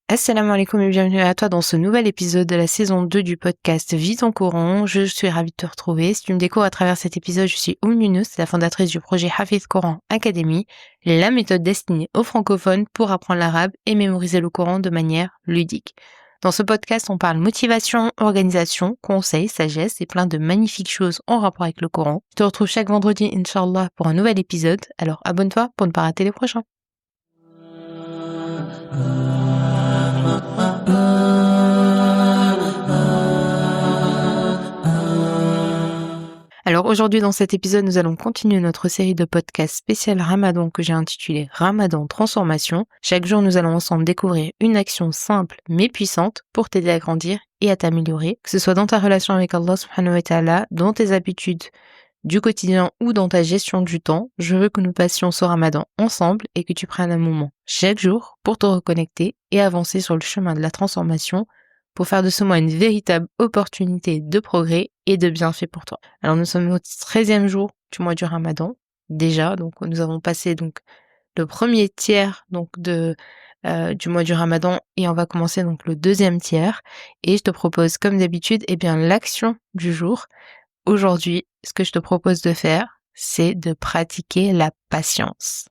Assalamu alaikum et bienvenue à toi dans ce nouvel épisode de la saison 2 du podcast Vie ton Coran. Je suis ravie de te retrouver. Si tu me découvres à travers cet épisode, je suis Younous, la fondatrice du projet Hafiz Coran Academy, la méthode destinée aux francophones pour apprendre l'arabe et mémoriser le Coran de manière ludique. Dans ce podcast, on parle motivation, organisation, conseils, sagesse et plein de magnifiques choses en rapport avec le Coran. Je te retrouve chaque vendredi, Inch'Allah, pour un nouvel épisode. Alors abonne-toi pour ne pas rater les prochains. Alors aujourd'hui dans cet épisode, nous allons continuer notre série de podcasts spécial Ramadan que j'ai intitulé Ramadan Transformation. Chaque jour, nous allons ensemble découvrir une action simple mais puissante pour t'aider à grandir et à t'améliorer, que ce soit dans ta relation avec Allah subhanahu wa ta'ala, dans tes habitudes du quotidien ou dans ta gestion du temps. Je veux que nous passions ce Ramadan ensemble et que tu prennes un moment chaque jour pour te reconnecter et avancer sur le chemin de la transformation pour faire de ce mois une véritable opportunité de progrès et de bienfait pour toi. Alors nous sommes au 13e jour du mois du Ramadan déjà, donc nous avons passé donc le premier tiers donc du mois du Ramadan et on va commencer donc le deuxième tiers et je te propose comme d'habitude l'action du jour. Aujourd'hui, ce que je te propose de faire, c'est de pratiquer la patience.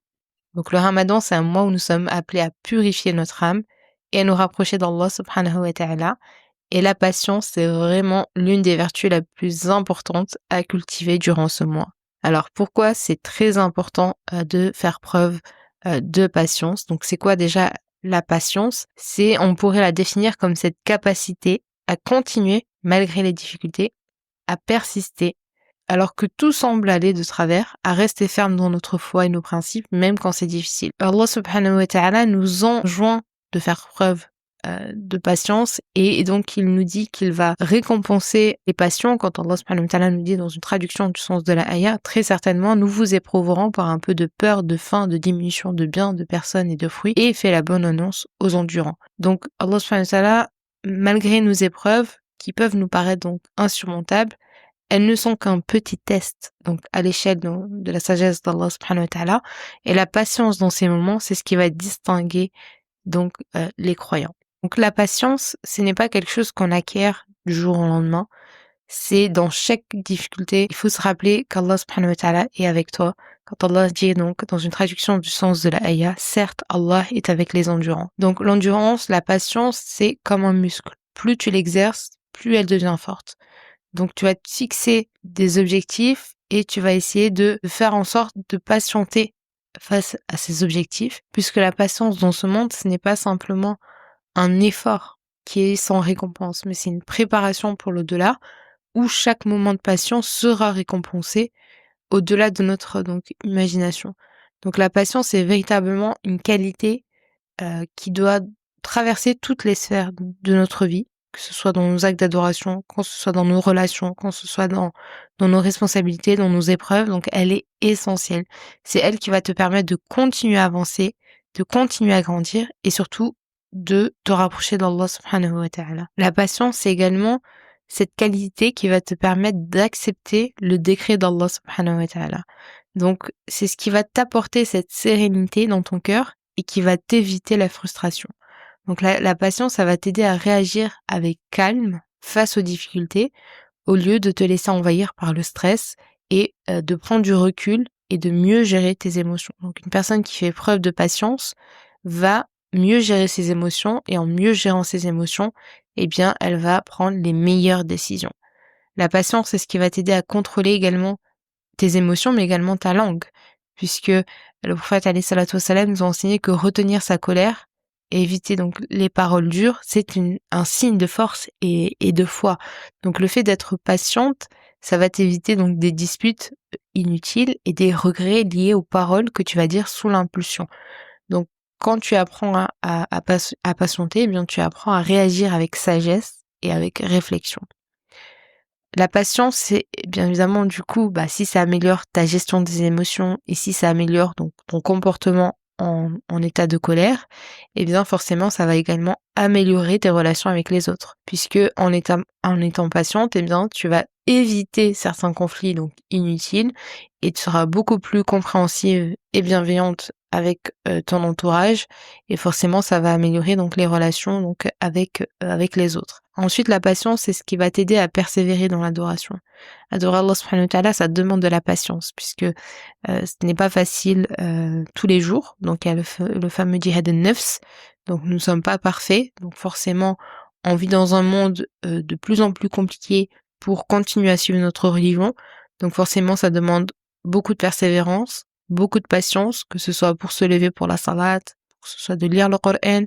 Donc le Ramadan, c'est un mois où nous sommes appelés à purifier notre âme et à nous rapprocher d'Allah subhanahu wa ta'ala. Et la patience, c'est vraiment l'une des vertus la plus importantes à cultiver durant ce mois. Alors pourquoi c'est très important de faire preuve de patience? Donc c'est quoi déjà la patience? On pourrait la définir comme cette capacité à continuer malgré les difficultés, à persister, alors que tout semble aller de travers, à rester ferme dans notre foi et nos principes, même quand c'est difficile. Allah subhanahu wa ta'ala nous enjoint de faire preuve de patience et donc il nous dit qu'il va récompenser les patients. Quand Allah subhanahu wa ta'ala nous dit dans une traduction du sens de la ayah, très certainement nous vous éprouverons par un peu de peur, de faim, de diminution de biens, de personnes et de fruits et fait la bonne annonce aux endurants. Donc Allah subhanahu wa ta'ala, malgré nos épreuves qui peuvent nous paraître donc insurmontables, elles ne sont qu'un petit test, donc à l'échelle de la sagesse d'Allah subhanahu wa ta'ala. Et la patience dans ces moments, c'est ce qui va distinguer donc les croyants. Donc la patience, ce n'est pas quelque chose qu'on acquiert du jour au lendemain. C'est dans chaque difficulté, il faut se rappeler qu'Allah subhanahu wa ta'ala est avec toi. Quand Allah dit donc dans une traduction du sens de la ayah, certes Allah est avec les endurants. Donc l'endurance, la patience, c'est comme un muscle. Plus tu l'exerces, plus elle devient forte. Donc tu vas te fixer des objectifs et tu vas essayer de faire en sorte de patienter face à ces objectifs, puisque la patience dans ce monde, ce n'est pas simplement un effort qui est sans récompense, mais c'est une préparation pour l'au-delà, où chaque moment de patience sera récompensé au-delà de notre imagination. Donc la patience est véritablement une qualité qui doit traverser toutes les sphères de notre vie, que ce soit dans nos actes d'adoration, quand ce soit dans nos relations, quand ce soit dans nos responsabilités, dans nos épreuves. Donc elle est essentielle. C'est elle qui va te permettre de continuer à avancer, de continuer à grandir et surtout de te rapprocher d'Allah subhanahu wa ta'ala. La patience, c'est également cette qualité qui va te permettre d'accepter le décret d'Allah subhanahu wa ta'ala. Donc c'est ce qui va t'apporter cette sérénité dans ton cœur et qui va t'éviter la frustration. Donc la patience, ça va t'aider à réagir avec calme face aux difficultés au lieu de te laisser envahir par le stress et de prendre du recul et de mieux gérer tes émotions. Donc une personne qui fait preuve de patience va mieux gérer ses émotions et en mieux gérant ses émotions, elle va prendre les meilleures décisions. La patience, c'est ce qui va t'aider à contrôler également tes émotions, mais également ta langue, puisque le prophète alayhi salatu wassalam nous a enseigné que retenir sa colère et éviter donc les paroles dures, c'est un signe de force et de foi. Donc le fait d'être patiente, ça va t'éviter donc des disputes inutiles et des regrets liés aux paroles que tu vas dire sous l'impulsion. Donc quand tu apprends à patienter, tu apprends à réagir avec sagesse et avec réflexion. La patience, c'est bien évidemment si ça améliore ta gestion des émotions et si ça améliore donc ton comportement en état de colère, forcément ça va également améliorer tes relations avec les autres, puisque en étant patiente, tu vas éviter certains conflits donc inutiles et tu seras beaucoup plus compréhensive et bienveillante avec ton entourage et forcément ça va améliorer donc les relations donc avec les autres. Ensuite, la patience, c'est ce qui va t'aider à persévérer dans l'adoration. Adorer Allah subhanahu wa ta'ala, ça demande de la patience puisque ce n'est pas facile tous les jours. Donc il y a le fameux jihad an-nafs. Donc nous ne sommes pas parfaits. Donc forcément, on vit dans un monde de plus en plus compliqué pour continuer à suivre notre religion. Donc forcément, ça demande beaucoup de persévérance, beaucoup de patience, que ce soit pour se lever pour la salat, que ce soit de lire le Coran,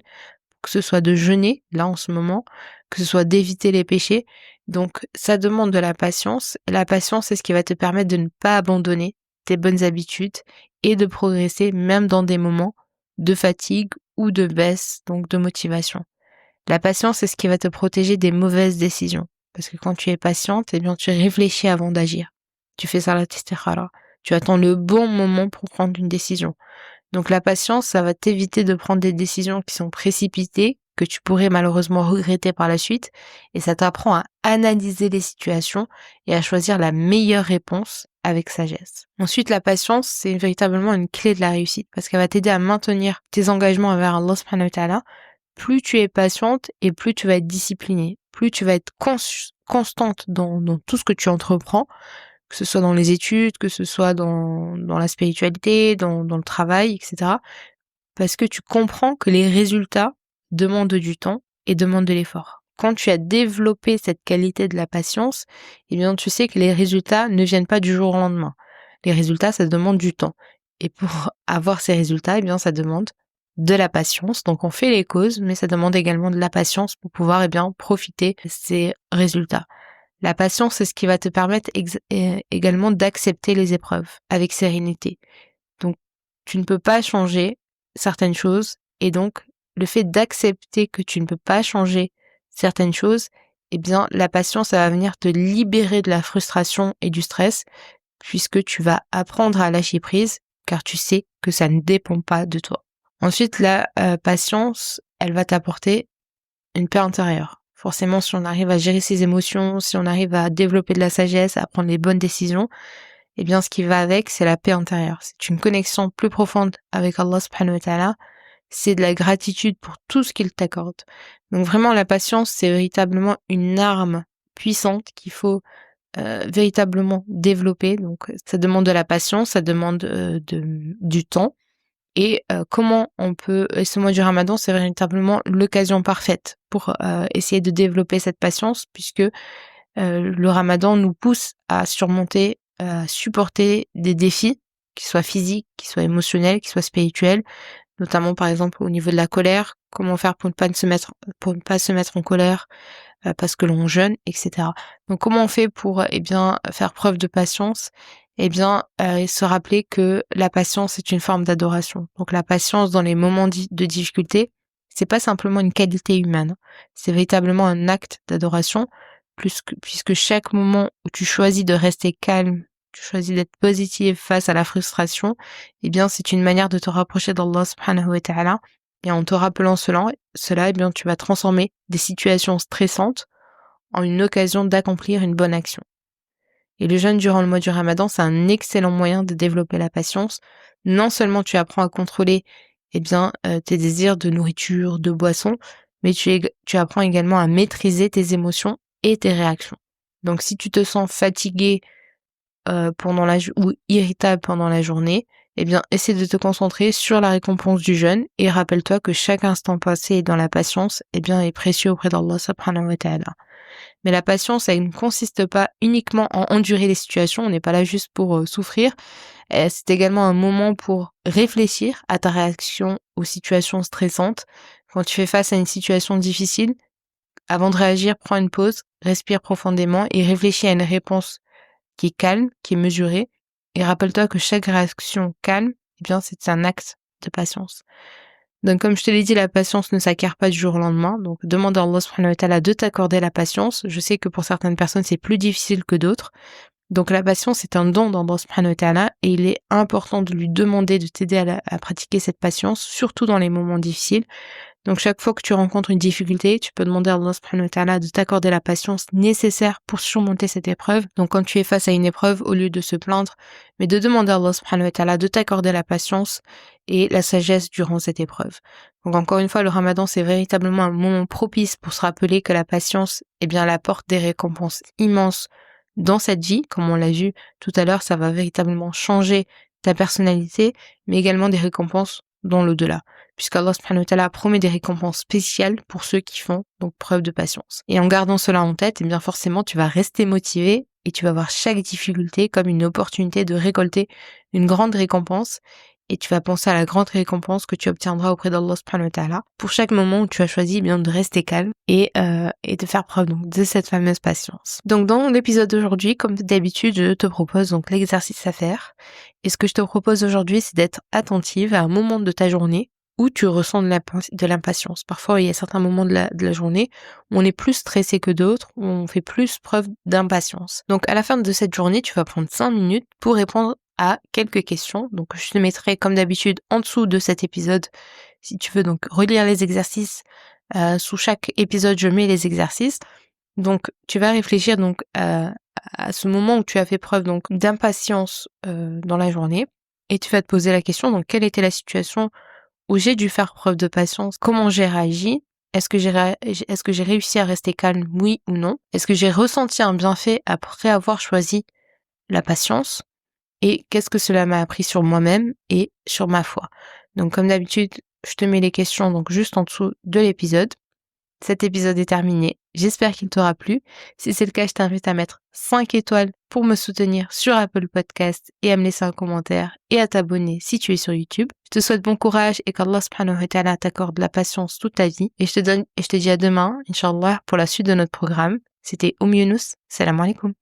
que ce soit de jeûner, là en ce moment, que ce soit d'éviter les péchés. Donc ça demande de la patience. Et la patience, c'est ce qui va te permettre de ne pas abandonner tes bonnes habitudes et de progresser même dans des moments de fatigue ou de baisse, donc de motivation. La patience, c'est ce qui va te protéger des mauvaises décisions. Parce que quand tu es patiente, eh bien, tu réfléchis avant d'agir. Tu fais salat istikhara. Tu attends le bon moment pour prendre une décision. Donc la patience, ça va t'éviter de prendre des décisions qui sont précipitées, que tu pourrais malheureusement regretter par la suite, et ça t'apprend à analyser les situations et à choisir la meilleure réponse avec sagesse. Ensuite, la patience, c'est véritablement une clé de la réussite, parce qu'elle va t'aider à maintenir tes engagements envers Allah subhanahu wa ta'ala. Plus tu es patiente et plus tu vas être disciplinée, plus tu vas être constante dans tout ce que tu entreprends, que ce soit dans les études, que ce soit dans la spiritualité, dans le travail, etc. Parce que tu comprends que les résultats demandent du temps et demandent de l'effort. Quand tu as développé cette qualité de la patience, eh bien, tu sais que les résultats ne viennent pas du jour au lendemain. Les résultats, ça demande du temps. Et pour avoir ces résultats, eh bien, ça demande de la patience. Donc, on fait les causes, mais ça demande également de la patience pour pouvoir, eh bien, profiter de ces résultats. La patience, c'est ce qui va te permettre également d'accepter les épreuves avec sérénité. Donc, tu ne peux pas changer certaines choses et donc, le fait d'accepter que tu ne peux pas changer certaines choses, eh bien, la patience, ça va venir te libérer de la frustration et du stress puisque tu vas apprendre à lâcher prise car tu sais que ça ne dépend pas de toi. Ensuite, la patience, elle va t'apporter une paix intérieure. Forcément, si on arrive à gérer ses émotions, si on arrive à développer de la sagesse, à prendre les bonnes décisions, eh bien, ce qui va avec, c'est la paix intérieure. C'est une connexion plus profonde avec Allah subhanahu wa ta'ala. C'est de la gratitude pour tout ce qu'il t'accorde. Donc vraiment, la patience, c'est véritablement une arme puissante qu'il faut véritablement développer. Donc, ça demande de la patience, ça demande du temps. Et comment on peut... Et ce mois du Ramadan, c'est véritablement l'occasion parfaite pour essayer de développer cette patience, puisque le Ramadan nous pousse à surmonter, à supporter des défis, qu'ils soient physiques, qu'ils soient émotionnels, qu'ils soient spirituels, notamment par exemple au niveau de la colère, comment faire pour ne pas se mettre en colère parce que l'on jeûne, etc. Donc comment on fait pour faire preuve de patience? Se rappeler que la patience est une forme d'adoration. Donc la patience dans les moments de difficulté, c'est pas simplement une qualité humaine, c'est véritablement un acte d'adoration, puisque chaque moment où tu choisis de rester calme, tu choisis d'être positive face à la frustration, eh bien c'est une manière de te rapprocher d'Allah subhanahu wa ta'ala. Et en te rappelant cela, eh bien tu vas transformer des situations stressantes en une occasion d'accomplir une bonne action. Et le jeûne durant le mois du Ramadan, c'est un excellent moyen de développer la patience. Non seulement tu apprends à contrôler tes désirs de nourriture, de boisson, mais tu apprends également à maîtriser tes émotions et tes réactions. Donc si tu te sens fatigué ou irritable pendant la journée, eh bien essaie de te concentrer sur la récompense du jeûne et rappelle-toi que chaque instant passé dans la patience est précieux auprès d'Allah subhanahu wa ta'ala. Mais la patience, elle ne consiste pas uniquement en endurer les situations, on n'est pas là juste pour souffrir, c'est également un moment pour réfléchir à ta réaction aux situations stressantes. Quand tu fais face à une situation difficile, avant de réagir, prends une pause, respire profondément et réfléchis à une réponse qui est calme, qui est mesurée. Et rappelle-toi que chaque réaction calme, c'est un acte de patience. Donc, comme je te l'ai dit, la patience ne s'acquiert pas du jour au lendemain. Donc, demande à Allah subhanahu wa ta'ala de t'accorder la patience. Je sais que pour certaines personnes, c'est plus difficile que d'autres. Donc, la patience est un don d'Allah subhanahu wa ta'ala et il est important de lui demander de t'aider à pratiquer cette patience, surtout dans les moments difficiles. Donc chaque fois que tu rencontres une difficulté, tu peux demander à Allah subhanahu wa ta'ala de t'accorder la patience nécessaire pour surmonter cette épreuve. Donc quand tu es face à une épreuve, au lieu de se plaindre, mais de demander à Allah subhanahu wa ta'ala de t'accorder la patience et la sagesse durant cette épreuve. Donc encore une fois, le Ramadan, c'est véritablement un moment propice pour se rappeler que la patience, elle apporte des récompenses immenses dans cette vie. Comme on l'a vu tout à l'heure, ça va véritablement changer ta personnalité, mais également des récompenses dans l'au-delà, puisqu'Allah subhanahu wa ta'ala promet des récompenses spéciales pour ceux qui font donc preuve de patience. Et en gardant cela en tête, bien forcément, tu vas rester motivé et tu vas voir chaque difficulté comme une opportunité de récolter une grande récompense, et tu vas penser à la grande récompense que tu obtiendras auprès d'Allah subhanahu wa ta'ala pour chaque moment où tu as choisi bien de rester calme et de faire preuve donc de cette fameuse patience. Donc dans l'épisode d'aujourd'hui, comme d'habitude, je te propose donc l'exercice à faire. Et ce que je te propose aujourd'hui, c'est d'être attentive à un moment de ta journée où tu ressens de l'impatience. Parfois, il y a certains moments de la journée où on est plus stressé que d'autres, où on fait plus preuve d'impatience. Donc à la fin de cette journée, tu vas prendre 5 minutes pour répondre à quelques questions. Donc je te mettrai comme d'habitude en dessous de cet épisode, si tu veux donc relire les exercices. Sous chaque épisode, je mets les exercices. Donc tu vas réfléchir donc à ce moment où tu as fait preuve donc d'impatience dans la journée, et tu vas te poser la question, donc quelle était la situation où j'ai dû faire preuve de patience, comment j'ai réagi, est-ce que j'ai réussi à rester calme, oui ou non, est-ce que j'ai ressenti un bienfait après avoir choisi la patience, et qu'est-ce que cela m'a appris sur moi-même et sur ma foi. Donc comme d'habitude, je te mets les questions donc juste en dessous de l'épisode. Cet épisode est terminé. J'espère qu'il t'aura plu. Si c'est le cas, je t'invite à mettre 5 étoiles pour me soutenir sur Apple Podcast et à me laisser un commentaire et à t'abonner si tu es sur YouTube. Je te souhaite bon courage et qu'Allah subhanahu wa ta'ala t'accorde la patience toute ta vie. Et je te dis à demain, Inch'Allah, pour la suite de notre programme. C'était Younous. Salam alaikum.